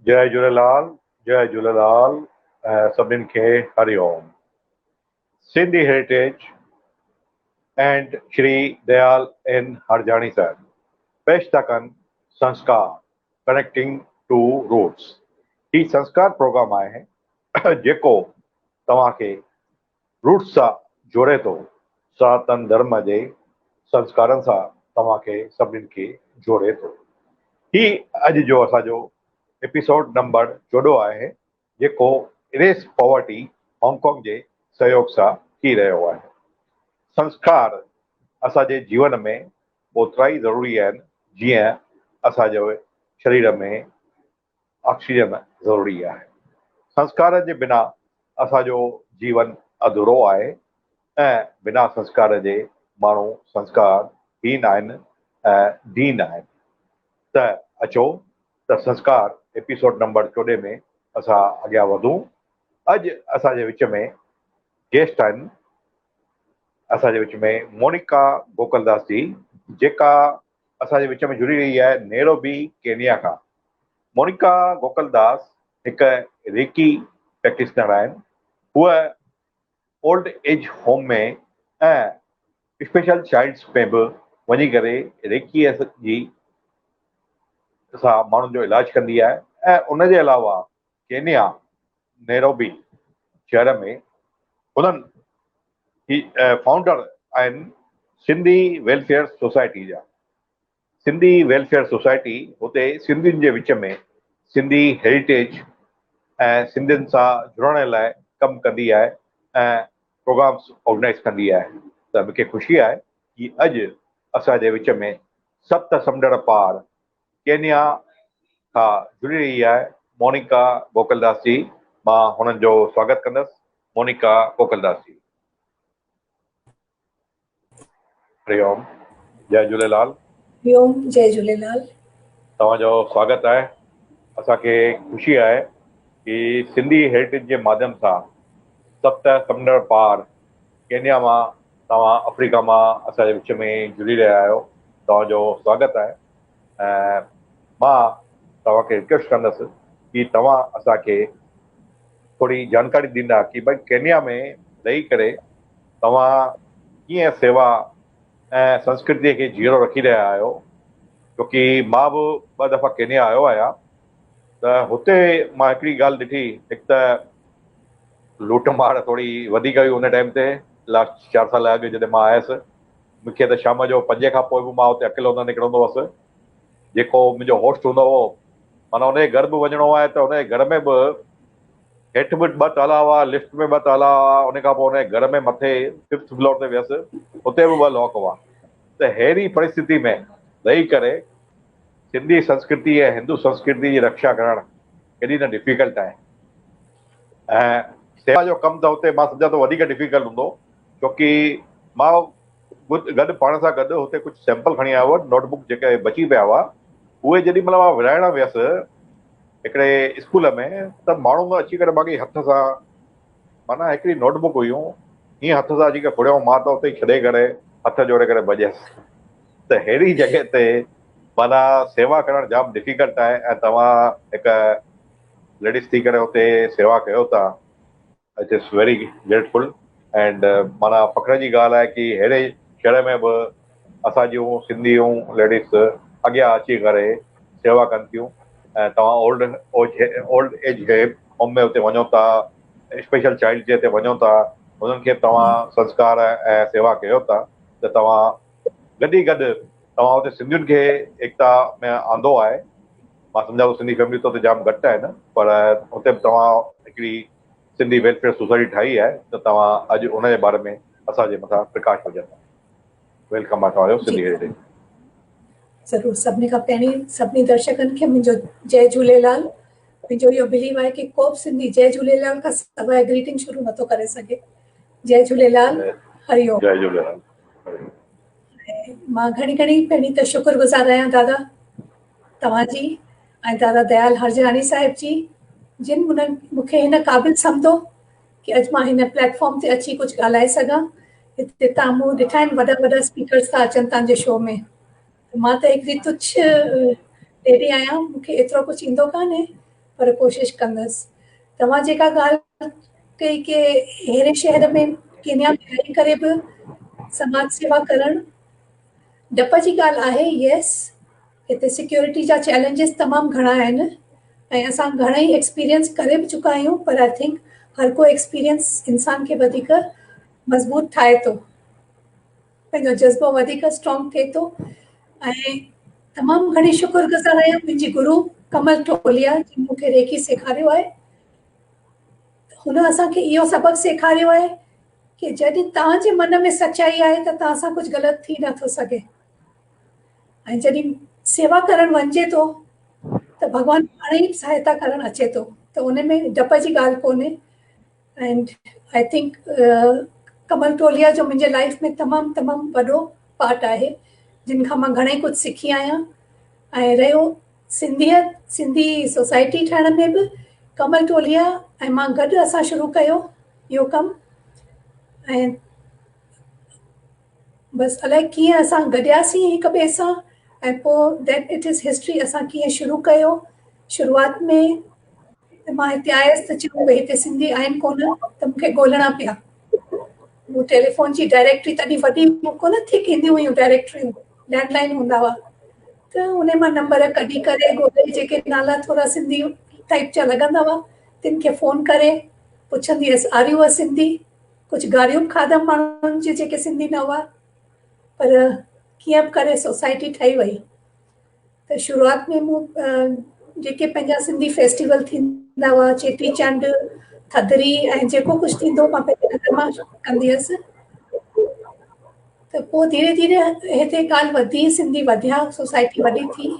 जय झूलेलाल। जय झूलेलाल। सभिनीनि खे Hariom. Sindhi heritage and Shri Dayal N Harjani साहब पेश था कनि संस्कार कनेक्टिंग टू रूट्स। ही संस्कार प्रोग्राम आहे जेको तव्हांखे रूट्स सां जोड़े थो, सनातन धर्म जे संस्कारनि सां तव्हांखे सभिनीनि खे जोड़े थो। ही अॼु जो असांजो एपिसोड नंबर 14 आहे, जेको इरेस पॉवर्टी हांगकांग जे सहयोग सां थी रहियो आहे। संस्कार असांजे जीवन में ओतिरा ई ज़रूरी आहिनि जीअं असांजे शरीर में ऑक्सीजन ज़रूरी आहे। संस्कार जे बिना असांजो जीवन अधूरो आहे ऐं बिना संस्कार जे माण्हू संस्कारहीन आहिनि ऐं दीन आहिनि। त अचो त संस्कार एपिसोड नंबर 14 में असां अॻियां वधूं। अॼु असांजे विच में गेस्ट आहिनि, असांजे विच में मोनिका गोकलदास जी, जेका असांजे विच में जुड़ी रही आहे नैरोबी केनिया खां। मोनिका गोकलदास हिकु रेकी प्रैक्टिशनर आहिनि। हूअ ओल्ड एज होम में ऐं स्पेशल चाइल्ड्स में बि वञी करे रेकीअ जी सां माण्हुनि जो इलाजु कंदी आहे। ऐं उनजे अलावा केनिया नैरोबी शहर में हुननि फाउंडर आहिनि सिंधी वेलफेयर सोसाइटी जा। सिंधी वेलफेयर सोसाइटी हुते सिंधियुनि जे विच में सिंधी हेरिटेज ऐं सिंधियुनि सां जुड़ण लाइ कमु कंदी आहे ऐं प्रोग्राम्स ऑर्गेनाइज़ कंदी आहे। त मूंखे ख़ुशी आहे कि अॼु असांजे विच में सत समुंड पार केनिया खां जुड़ी रही आहे मोनिका गोकलदास जी। मां हुननि जो स्वागत कंदुसि। मोनिका गोकलदास जी, हरिओम। जय झूलेलाल। हरिओम, जय झूलेलाल। तव्हांजो स्वागत आहे। असांखे ख़ुशी आहे कि सिंधी हेरिटेज जे माध्यम सां सत समुंड पार केनिया मां तव्हां अफ्रीका मां असांजे विच में जुड़ी रहिया आहियो। तव्हांजो स्वागत आहे। ऐं मां तव्हांखे रिक्वेस्ट कंदुसि कि तव्हां असांखे थोरी जानकारी ॾींदा कि भई केनिया में रही करे तव्हां कीअं सेवा ऐं संस्कृतीअ खे जीअरो रखी रहिया आहियो। छोकी मां बि 2 दफ़ा केनिया आयो आहियां, त हुते मां हिकिड़ी ॻाल्हि ॾिठी। हिकु त लूट मार थोरी वधीक हुई उन टाइम ते, लास्ट 4 साल अॻु जॾहिं मां आयुसि। मूंखे त शाम जो 5 खां पोइ बि मां हुते अकेलो न निकिरंदो हुअसि। जेको मुंहिंजो होस्ट हूंदो हो, माना हुनजे घर बि वञिणो आहे त हुनजे घर में बि हेठि बि 2 ताला हुआ, लिफ्ट में 2 ताला हुआ। उन खां पोइ हुनजे घर में मथे 5th फ्लोर ते वियसि, हुते बि 2 लॉक हुआ। त अहिड़ी परिस्थिति में रही करे सिंधी संस्कृति ऐं हिंदू संस्कृति जी रक्षा करणु केॾी न डिफिकल्ट आहे। ऐं सेवा जो कमु त हुते मां सम्झां थो वधीक डिफिकल्ट हूंदो, छोकी मां गॾु पाण सां गॾु हुते कुझु सैंपल खणी आयो हुअसि, नोटबुक जेके बची पिया हुआ। उहे जेॾी महिल मां विराइण वियसि हिकिड़े स्कूल में, त माण्हू अची करे मूंखे हथ सां, माना हिकिड़ी नोटबुक हुयूं, हीअं हथ सां अची करे फुड़ियो। मां त उते ई छॾे करे हथ जोड़े करे भॼियसि। त अहिड़ी जॻह ते माना सेवा करणु जाम डिफिकल्ट आहे। ऐं तव्हां हिकु लेडीज़ थी करे हुते सेवा कयो था, it is very grateful. And माना फ़ख्र जी ॻाल्हि आहे कि अहिड़े शहर में बि असांजियूं सिंधियूं लेडीज़ अॻियां अची करे सेवा कनि थियूं। ऐं तव्हां ओल्ड एज होम में हुते वञो था, स्पेशल चाइल्ड जे हिते वञो था, हुननि खे तव्हां संस्कार ऐं सेवा कयो था। त तव्हां गॾु ई गॾु तव्हां हुते सिंधियुनि खे एकता में आंदो आहे। मां सम्झां थो सिंधी फैमिली त हुते जाम घटि आहिनि, पर हुते बि तव्हां हिकिड़ी सिंधी वेलफेयर सोसाइटी ठाही आहे। त तव्हां अॼु उनजे बारे में असांजे मथां प्रकाश विझंदा। वेलकम आहे तव्हांजो सिंधी हेरिटेज। ज़रूरु। सभिनी खां पहिरीं सभिनी दर्शकनि खे मुंहिंजो जय झूलेलाल। मुंहिंजो इहो बिलीव आहे कि को बि सिंधी जय झूलेलाल खां सवाइ ग्रीटिंग शुरू नथो करे सघे। जय झूलेलाल, हरिओम। जय झूलेलाल। मां घणी पहिरीं त शुक्रगुज़ार आहियां दादा तव्हांजी ऐं दादा दयाल हरजाणी साहिब जी, जिन मूंखे हिन क़ाबिल सम्झो कि अॼु मां हिन प्लेटफॉर्म ते अची कुझु ॻाल्हाए सघां। हिते तव्हां मूं ॾिठा आहिनि वॾा स्पीकर्स था अचनि तव्हांजे शो में। मां त हिकिड़ी तुच्छ लेडी आहियां, मूंखे एतिरो कुझु ईंदो कान्हे, पर कोशिशि कंदसि। तव्हां जेका ॻाल्हि कई की अहिड़े शहर में केन्या में रही करे बि समाज सेवा करणु डप जी ॻाल्हि आहे। यस, हिते सिक्योरिटी जा चैलेंजिस तमामु घणा आहिनि ऐं असां घणेई एक्सपीरियंस करे बि चुका आहियूं, पर आई थिंक हर को एक्सपीरियंस इंसान खे वधीक मज़बूत ठाहे थो, पंहिंजो जज़्बो वधीक स्ट्रॉन्ग थिए थो। ऐं तमामु घणी शुक्रगुज़ार आहियां मुंहिंजी गुरु कमल टोलिया जिन मूंखे रेकी सेखारियो आहे। हुन असांखे इहो सबक़ु सेखारियो आहे कि जॾहिं तव्हांजे मन में सच्चाई आहे त तव्हां सां कुझु ग़लति थी नथो सघे, ऐं जॾहिं सेवा करणु वञिजे थो त भॻवानु पाण ई सहायता करणु अचे थो, त उन में डप जी ॻाल्हि कोन्हे। एंड आई थिंक कमल टोलिया जो मुंहिंजे लाइफ में तमामु तमामु वॾो पार्ट आहे, जिन खां मां घणेई कुझु सिखी आहियां। ऐं रहियो सिंधी सोसाइटी ठाहिण में बि कमल टोलिया ऐं मां गॾु असां शुरू कयो इहो कमु। ऐं बसि अलाए कीअं असां गॾियासीं हिक ॿिए सां, ऐं पोइ दैट इट इज़ हिस्ट्री। असां कीअं शुरू कयो, शुरूआत में मां हिते आयसि त चयूं भई हिते सिंधी आहिनि कोन, त मूंखे ॻोल्हणा पिया। मूं टेलीफोन जी डायरेक्टरी, तॾहिं वॾी कोन थिक ईंदियूं हुयूं डायरेक्टरियूं, लैंडलाइन हूंदा हुआ, त उन मां नंबर कढी करे ॻोल्हे जेके नाला थोरा सिंधी टाइप जा लॻंदा हुआ तिन खे फ़ोन करे पुछंदी हुअसि आर यू अ सिंधी। कुझु गारियूं बि खाधमि माण्हुनि जी जेके सिंधी न हुआ, पर कीअं बि करे सोसाइटी ठही वई। त शुरूआत में मूं जेके पंहिंजा सिंधी फेस्टिवल थींदा हुआ, चेटीचंड, थधिड़ी ऐं जेको कुझु थींदो मां पंहिंजे घर मां कंदी हुअसि। त पोइ धीरे धीरे हिते ॻाल्हि वधी, सिंधी वधिया, सोसाइटी वॾी थी,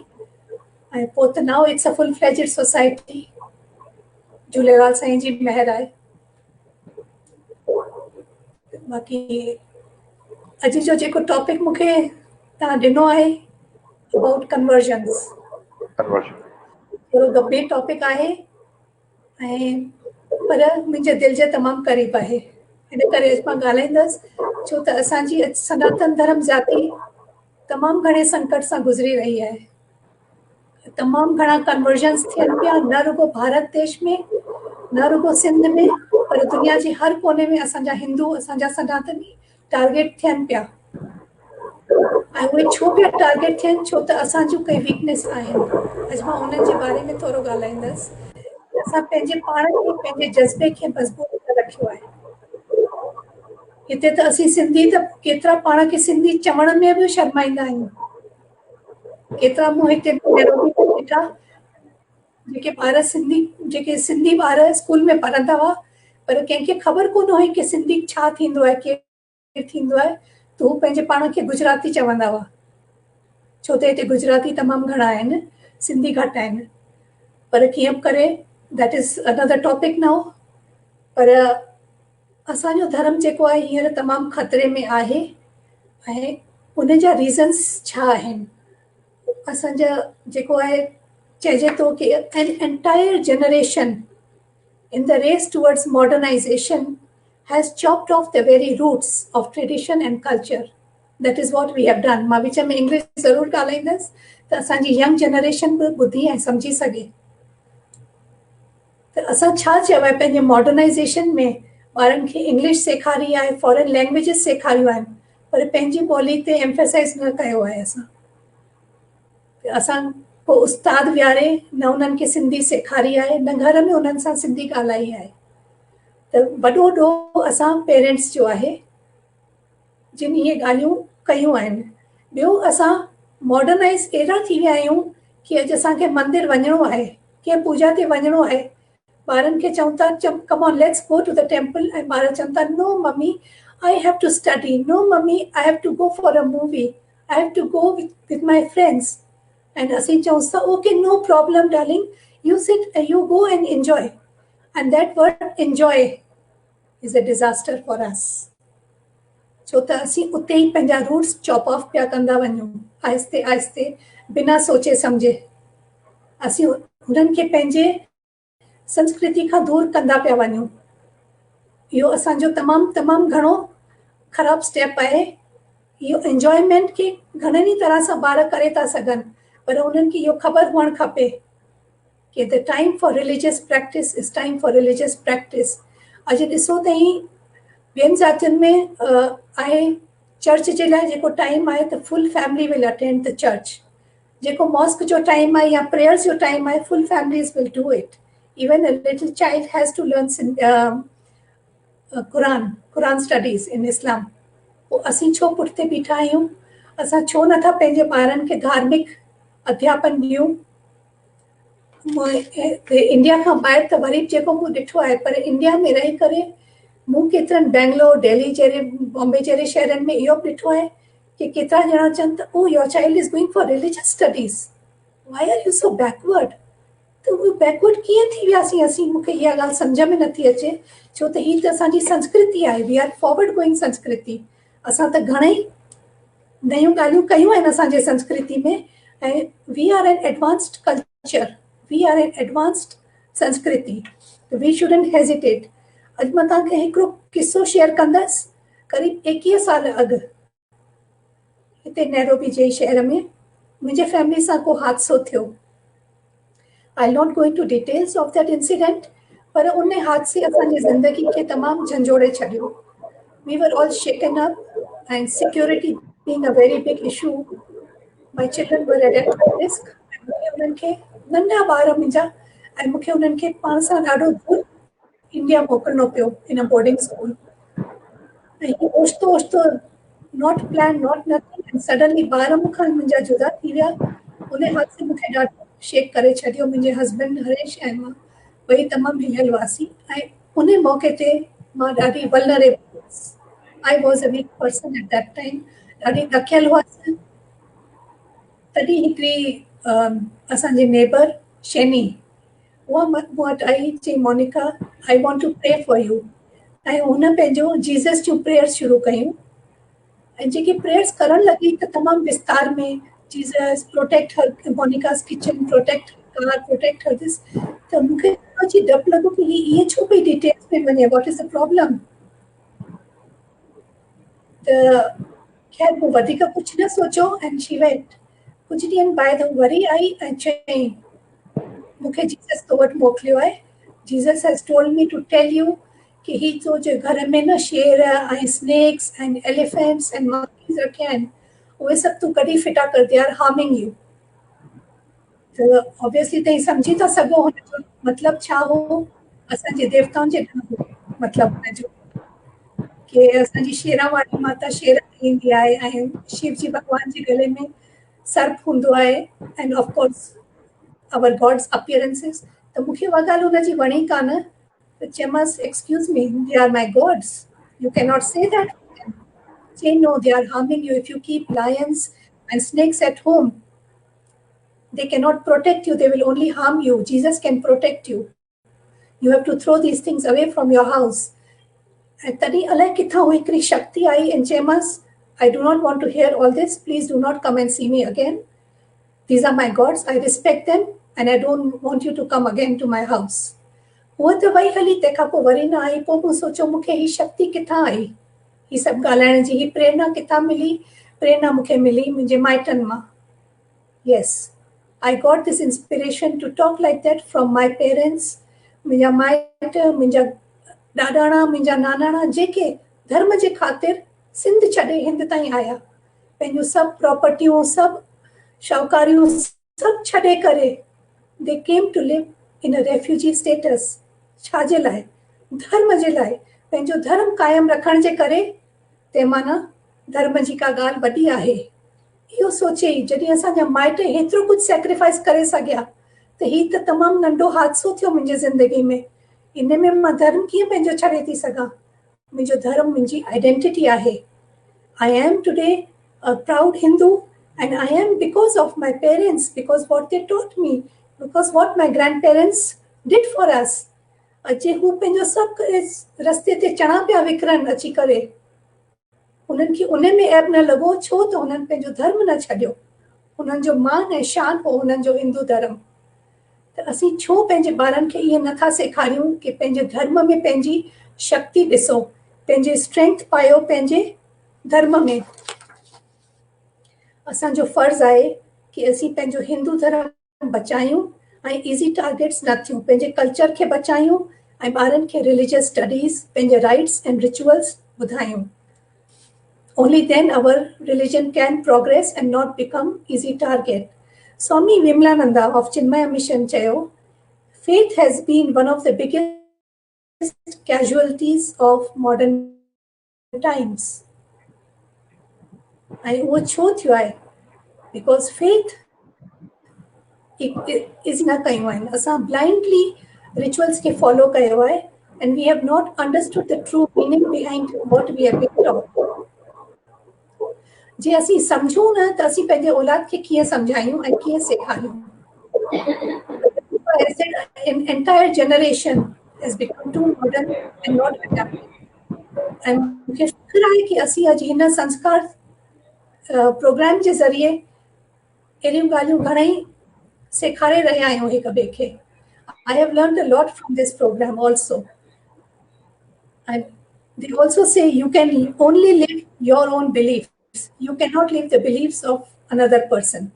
ऐं पोइ त now it's a full fledged society. Jhulelal साईं जी महिर आहे। बाक़ी अॼु जो जेको टॉपिक मूंखे तव्हां ॾिनो आहे अबाउट कन्वर्जन्स, थोरो गंभीर टॉपिक आहे, ऐं पर मुंहिंजे दिलि जे तमामु क़रीब आहे। हिन करे अॼु मां ॻाल्हाईंदसि, छो त असांजी सनातन धर्म ज़ाति तमामु घणे संकट सां गुज़री रही आहे। तमामु घणा कन्वर्जन्स थियनि पिया, न रुगो भारत देश में, न रुगो सिंध में, पर दुनिया जे हर कोने में असांजा हिंदू, असांजा सनातनी टारगेट थियनि पिया। ऐं उहे छो पिया टारगेट थियनि, छो त असांजूं कई वीकनेस आहिनि। अॼु मां उन्हनि जे बारे में थोरो ॻाल्हाईंदसि। असां पंहिंजे पाण खे, पंहिंजे जज़्बे खे मज़बूत करे रखियो आहे। हिते त असीं सिंधी त केतिरा पाण खे सिंधी चवण में बि शर्माईंदा आहियूं। केतिरा मूं हिते नैरोबी में ॾिठा, जेके ॿार जेके सिंधी ॿार स्कूल में पढ़ंदा हुआ, पर कंहिंखे ख़बर कोन हुई कि सिंधी छा थींदो आहे, केरु थींदो आहे, त हू पंहिंजे पाण खे गुजराती चवंदा हुआ, छो त हिते गुजराती तमामु घणा आहिनि, सिंधी घटि आहिनि। पर कीअं बि करे, that is another topic now. पर असांजो धर्म जेको आहे हींअर तमामु ख़तरे में आहे, ऐं उन जा रीज़न्स छा आहिनि। असांजा जेको आहे चइजे थो कि an entire generation in the race towards modernization has chopped off the very roots of tradition and culture. That is what we have done. मां विच में इंग्लिश ज़रूरु ॻाल्हाईंदसि त असांजी यंग जनरेशन बि ॿुधी ऐं सम्झी सघे। त असां छा चयो आहे पंहिंजे मॉडर्नाइज़ेशन में, ॿारनि खे इंग्लिश सेखारी आहे, फॉरेन लैंग्वेजिस सेखारियूं आहिनि, पर पंहिंजी ॿोली ते एम्फेसाइज़ न कयो आहे असां। पोइ उस्ताद विहारे न उन्हनि खे सिंधी सेखारी आहे, न घर में उन्हनि सां सिंधी ॻाल्हाई आहे। त वॾो ॾोह असां पेरेंट्स जो आहे, जिन इहे ॻाल्हियूं कयूं आहिनि। ॿियो, असां मॉडर्नाइज़ एॾा थी विया आहियूं कि अॼु असांखे मंदिर वञिणो आहे, कंहिं पूजा ते वञिणो आहे, ॿारनि खे चऊं था come on let's go to the temple, ऐं ॿार चवनि था no mummy I have to study, no mummy I have to go for a movie, I have to go with my friends. And ਅਸੀਂ ਚਾਹੁੰਦਾ okay, no problem darling, you sit, you go and enjoy. And that word enjoy is a disaster for us. छो त असीं उते ई पंहिंजा roots chop of पिया कंदा वञूं, आहिस्ते आहिस्ते, बिना सोचे सम्झे। असीं उन्हनि खे पंहिंजे संस्कृति खां दूर कंदा पिया वञूं। इहो असांजो तमामु तमामु घणो ख़राबु स्टेप आहे। इहो एंजॉयमेंट खे घणनि ई तरह सां ॿार करे था सघनि, पर उन्हनि खे इहो ख़बर हुअणु खपे कि the time for religious practice is time for religious practice. अॼु ॾिसो त ही ॿियनि ज़ातियुनि में आहे चर्च जे लाइ जेको टाइम आहे त full family will attend the church. जेको मॉस्क जो टाइम आहे या प्रेयर्स जो टाइम आहे, full families will do it. Even a little child has to learn Quran studies in Islam. पोइ असीं छो पुठिते बीठा आहियूं? असां छो नथा पंहिंजे ॿारनि खे धार्मिक अध्यापन ॾियूं? इंडिया खां ॿाहिरि त वरी बि जेको मूं ॾिठो आहे, पर इंडिया में रही करे मूं केतिरनि बेंगलोर, दिल्ली जहिड़े, बॉम्बे जहिड़े शहरनि में इहो बि ॾिठो आहे कि केतिरा ॼणा चवनि त oh your child is going for religious studies, why are you so backward? त उहे बैकवर्ड कीअं थी वियासीं असीं? मूंखे इहा ॻाल्हि सम्झ में नथी अचे, छो त हीअ त असांजी संस्कृति आहे। वी आर फॉरवर्ड गोइंग संस्कृति। असां त घणेई नयूं ॻाल्हियूं कयूं आहिनि असांजे संस्कृति में, ऐं we are an advanced culture, we are an advanced संस्कृति, वी शुडंट हेजिटेट। अॼु मां तव्हांखे हिकिड़ो किस्सो शेयर कंदसि। क़रीब 21 साल अॻु हिते नैरोबी जे शहर में मुंहिंजे फैमिली सां को हादसो थियो। I not going to details of that incident, पर उन हादसे असांजी ज़िंदगी खे तमामु झंझोड़े छॾियो। We were all shaken up and security being a very big issue, my children were at risk. मूंखे उन्हनि खे नंढा ॿार मुंहिंजा, ऐं मूंखे उन्हनि खे पाण सां ॾाढो दूर इंडिया मोकिलणो पियो इन बोर्डिंग स्कूल। ऐं हीअ ओचितो ओचितो not plan, not nothing, and suddenly ॿार मूंखां मुंहिंजा जुदा थी विया। उन हादसे मूंखे ॾाढो शेक करे छॾियो। मुंहिंजे हस्बैंड हरेश ऐं मां ॿई तमामु हिलियल हुआसीं, ऐं उन मौक़े ते मां ॾाढी वल्नरेबल हुअसि। I was a weak person at that time. ॾाढी ॾकियल हुअसि। तॾहिं हिकिड़ी असांजे नेबर शेनी, उहा मूं वटि आई, चई Monica I want to pray for you. ऐं हुन पंहिंजो जीसस जूं प्रेयर्स शुरू कयूं, ऐं जेकी प्रेयर्स करणु लॻी त तमामु विस्तार में, Jesus protect her Monica's kitchen, protect car, protect her this. त मूंखे अची डपु लॻो कि हीअ इएं छो पई डिटेल्स में वञे, वॉट इज़ द प्रॉब्लम? त ख़ैर मूं वधीक कुझु न सोचियो, एंड शी वेंट। कुझु ॾींहंनि बाद वरी आई ऐं चयईं मूंखे जीसस तो वटि मोकिलियो आहे। Jesus has told me to tell you कि ही तो जो घर में न शेर ऐं snakes and elephants and monkeys रखिया आहिनि, उहे सभु तूं कढी फिटा कर, दे आर हार्मिंग यू। त ऑब्वियसली तव्हां सम्झी था सघो हुनजो मतिलबु छा हो। असांजे देवताउनि जे मतिलबु हुनजो कि असांजी शेरा वारी माता शेर ईंदी आहे, ऐं शिव जी भॻवान जे गले में सर्प हूंदो आहे, and of course our gods appearances. त मूंखे उहा ॻाल्हि हुनजी वणी कान, त चयोमांसि excuse me, they are my gods, you cannot नॉट से दैट। चई no, they are harming you. If you keep lions and snakes at home, they cannot protect you, they will only harm you. Jesus can protect you. You have to throw these things away from your house. ऐं तॾहिं अलाए किथां हुई हिकिड़ी शक्ति आई ऐं चयोमांसि I do not want to hear all this. Please do not come and see me again. These are my gods. I respect them and I don't want you to come again to my house. उहा त वई हली, तंहिंखां पोइ वरी न आई। पोइ मूं सोचियो मूंखे ही शक्ति किथां आई, ही सभु ॻाल्हाइण जी ही प्रेरणा किथां मिली? प्रेरणा मूंखे मिली मुंहिंजे माइटनि मां। Yes, I got this inspiration to talk like that from my parents. मुंहिंजा माइट, मुंहिंजा ॾाॾाणा, मुंहिंजा नानाणा, जेके धर्म जे ख़ातिर सिंध छॾे हिंद ताईं आया, पंहिंजूं सभु प्रॉपर्टियूं, सभु शाहूकारियूं सभु छॾे करे दे came to live in a refugee status. छाजे लाइ? धर्म जे लाइ, पंहिंजो धर्म क़ाइमु रखण जे करे। तंहिं माना धर्म जी का ॻाल्हि वॾी आहे। इहो सोचे जॾहिं असांजा माइट हेतिरो कुझु सेक्रीफाइस करे सघिया, त हीउ त तमामु नंढो हादसो थियो मुंहिंजी ज़िंदगी में। इन में मां धर्म कीअं पंहिंजो छॾे थी सघां? मुंहिंजो धर्म मुंहिंजी आइडेंटिटी आहे। I am today a proud Hindu, and I am because of my parents, because what they taught me, because what my grand parents did for us. अॼु हू पंहिंजो सभु करे रस्ते ते चणा पिया विकिरनि अची करे, उन्हनि खे उन में ऐब न लॻो, छो त हुननि पंहिंजो धर्म न छॾियो। हुननि जो मान ऐं शान हो हुननि जो हिंदू धर्म। त असीं छो पंहिंजे ॿारनि खे इहे नथा सेखारियूं कि पंहिंजे धर्म में पंहिंजी शक्ति ॾिसो, पंहिंजे स्ट्रेंथ पायो पंहिंजे धर्म में। असांजो फ़र्ज़ु आहे कि असीं पंहिंजो हिंदू धर्म बचायूं ऐं ईज़ी टारगेट्स न थियूं, पंहिंजे कल्चर खे बचायूं ऐं ॿारनि खे रिलीजियस स्टडीज़, पंहिंजे राइट्स एंड रिचुअल्स ॿुधायूं. Only then our religion can progress and not become easy target. Swami Vimlananda of Chinmaya Mission chayo, faith has been one of the biggest casualties of modern times. ऐं उहो छो थियो आहे? Because faith is न कयूं आहिनि, असां blindly rituals खे follow कयो आहे, and we have not understood the true meaning behind what we have been taught. जे असीं सम्झूं न त असीं पंहिंजे औलाद खे कीअं सम्झायूं ऐं कीअं सेखारियूं. An entire generation has become too modern and not adaptive. ऐं मूंखे फ़िक्र आहे कि असीं अॼु हिन संस्कार प्रोग्राम जे ज़रिए अहिड़ियूं ॻाल्हियूं घणेई सेखारे रहिया आहियूं हिक ॿिए खे. I have learned a lot from this program also. And they also say you can only live your own beliefs. You cannot live the beliefs of another person.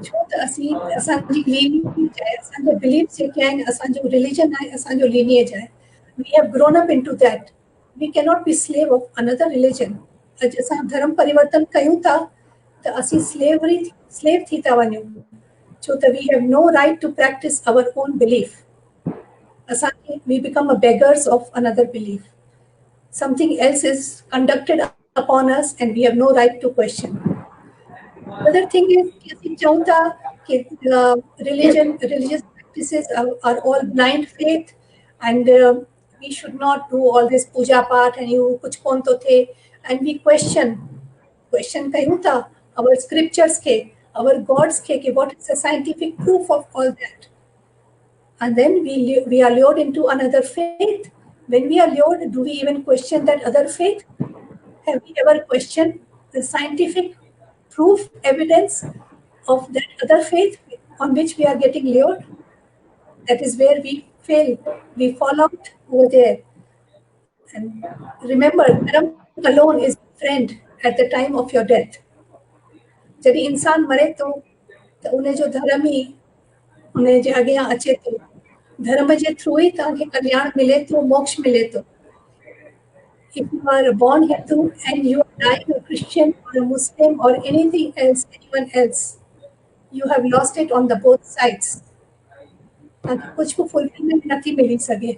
छो त असीं असांजी lineage आहे, असांजा beliefs जेके आहिनि, असांजो religion आहे, असांजो lineage आहे. We have grown up into that. We cannot be slave of another religion. अॼु असां धर्म परिवर्तन कयूं था त असीं slave थी था वञूं. छो त we have no right to practice our own belief. असांखे we become a beggars of another belief. Something else is conducted upon us and we have no right to question. Another thing is कि असीं चऊं था कि religious practices are all blind faith and we should not do all this puja path and you कुछ कोन थो थिए, and we question कयूं था our scriptures खे, our gods खे कि what is the scientific proof of all that. And then we are lured into another faith. When we are lured, do we even question that other faith? Have we ever questioned the scientific proof, evidence of that other faith on which we are getting lured? That is where we fail. We fall out over there. And remember, Dharam alone is friend at the time of your death. जॾहिं इंसान मरे थो त उन जो धर्म ई उन जे अॻियां अचे थो. धर्म जे थ्रू ई तव्हांखे कल्याण मिले थो, मोक्ष मिले थो. If you are born Hindu and you are dying a Christian or a Muslim or anything else, anyone else, you have lost it on the both sides. तव्हांखे कुछ बि फुलफिलमेंट नथी मिली सघे.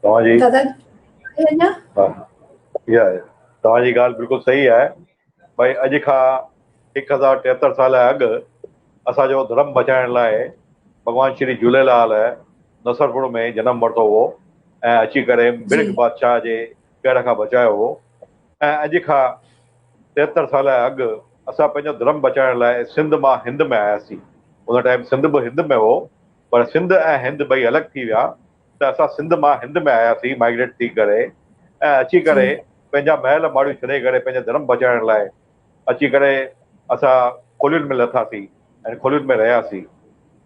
तव्हांजी दादा अञा तव्हांजी ॻाल्हि बिल्कुलु सही आहे. भई अॼु खां 1073 साल अॻु असांजो धर्म बचाइण लाइ भॻवान श्री झूलेलाल नसरपुर में जनम वरितो हो ऐं अची करे मिर्ग बादशाह जे पेर खां बचायो हो. ऐं अॼु खां 73 साल अॻु असां पंहिंजो धर्म बचाइण लाइ सिंध मां हिंद में आयासीं. उन टाइम सिंध बि हिंद में हो, पर सिंध ऐं हिंद ॿई अलॻि थी विया. त असां सिंध मां हिंद में आयासीं माइग्रेट थी करे ऐं अची करे पंहिंजा महल माड़ियूं छॾे करे पंहिंजे धर्म बचाइण लाइ अची करे असां खोलियुनि में लथासीं ऐं खोलियुनि में रहियासीं.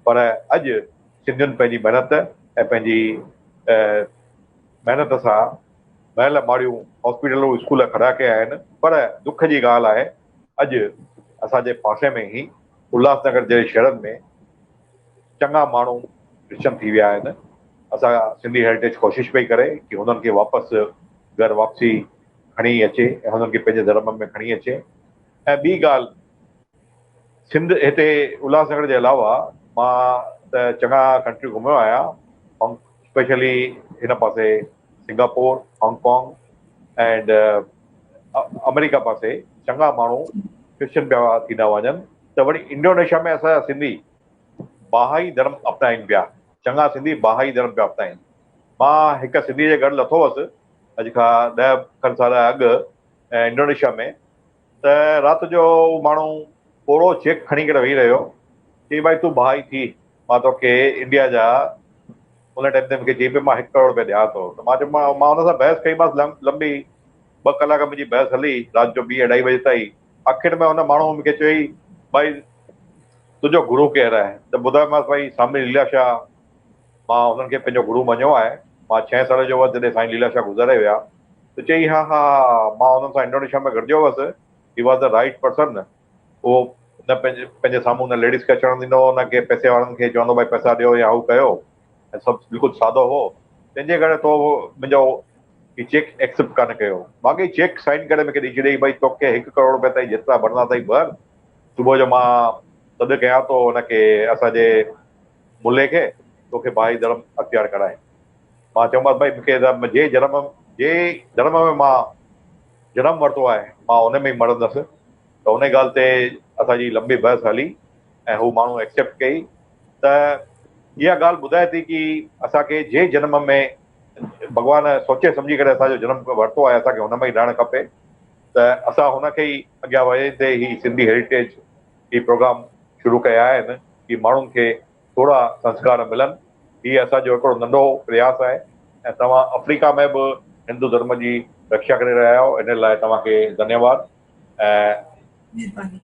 पर अॼु सिंधियुनि पंहिंजी महिनत ऐं पंहिंजी महिनत सां महल माड़ियूं हॉस्पिटलूं स्कूल खड़ा कया आहिनि. पर दुख जी ॻाल्हि आहे अॼु असांजे पासे में ई उल्हासनगर जहिड़े शहरनि में चङा माण्हू क्रिश्चन थी विया आहिनि. असां सिंधी हेरिटेज कोशिशि पई करे कि हुननि खे वापसि घर वापसी खणी अचे ऐं हुननि खे पंहिंजे धर्म में खणी अचे. ऐं ॿी ॻाल्हि, सिंध हिते उल्हासनगर जे अलावा मां त चङा कंट्री घुमियो आहियां, स्पेशली हिन पासे सिंगापुर, हांगकांग एंड अमेरिका पासे चङा माण्हू क्रिश्चन पिया थींदा वञनि. त वरी इंडोनेशिया में असांजा सिंधी बाहाई धर्म अपनाइनि पिया. चङा सिंधी बाहाई धर्म पिया अपनाइनि. मां हिकु सिंधी जे घर लथो हुअसि अॼु खां 10 खनि साल अॻु इंडोनेशिया में. त राति जो माण्हू पोरो चेक खणी करे वेही रहियो कि भाई तूं बाहाई थी, मां तोखे इंडिया जा उन टाइम ते मूंखे चई पियो मां 1 करोड़ रुपया ॾियां थो. त मां चयो मां हुन सां बहस कईमांसि लंबी 2 कलाक मुंहिंजी बहस हली राति जो 2-2:30 बजे ताईं. आख़िर में हुन माण्हू मूंखे चई भाई तुंहिंजो गुरु केरु आहे? त ॿुधायोमांसि भाई स्वामी लीलाशाह, मां हुननि खे पंहिंजो गुरु मञियो आहे. मां 6 साल जो हुअसि जॾहिं साईं लीलाशाह गुज़ारे विया. त चई हा मां हुननि सां इंडोनेशिया में गॾिजो हुअसि. He was the right person. उहो न पंहिंजे साम्हूं न लेडीज़ खे अचणु ॾींदो हो, न के पैसे वारनि खे चवंदो भाई पैसा ॾियो या हू कयो, ऐं सभु बिल्कुलु सादो हो। तंहिंजे करे तो मुंहिंजो ही चेक एक्सेप्ट कान कयो। बाक़ी चेक साइन करे मूंखे ॾेई छॾियईं, भई तोखे 1 करोड़ रुपया ताईं जेतिरा भरना अथई भर। सुबुह जो मां सॾु कयां थो हुनखे, असांजे मुले खे, तोखे भाई धर्म अख़्तियार कराए। मां चयोमांसि भाई मूंखे जे धर्म में मां जनमु वरितो आहे मां हुन में ई मरंदुसि। त उन ॻाल्हि ते असांजी लंबी बहस हली ऐं हू माण्हू एक्सेप्ट कई। त इहा ॻाल्हि ॿुधाए थी कि असांखे जे जनम में भॻवानु सोचे सम्झी करे असांजो जनमु वरितो आहे, असांखे हुन में ई रहणु खपे। त असां हुनखे ई अॻियां वधे ते ही सिंधी हेरिटेज ही प्रोग्राम शुरू कया आहिनि कि माण्हुनि खे थोरा संस्कार मिलनि। हीअ असांजो हिकिड़ो नंढो प्रयास आहे ऐं तव्हां अफ्रीका में बि हिंदू धर्म जी रक्षा करे रहिया आहियो, इन लाइ तव्हांखे धन्यवाद ऐं महिरबानी।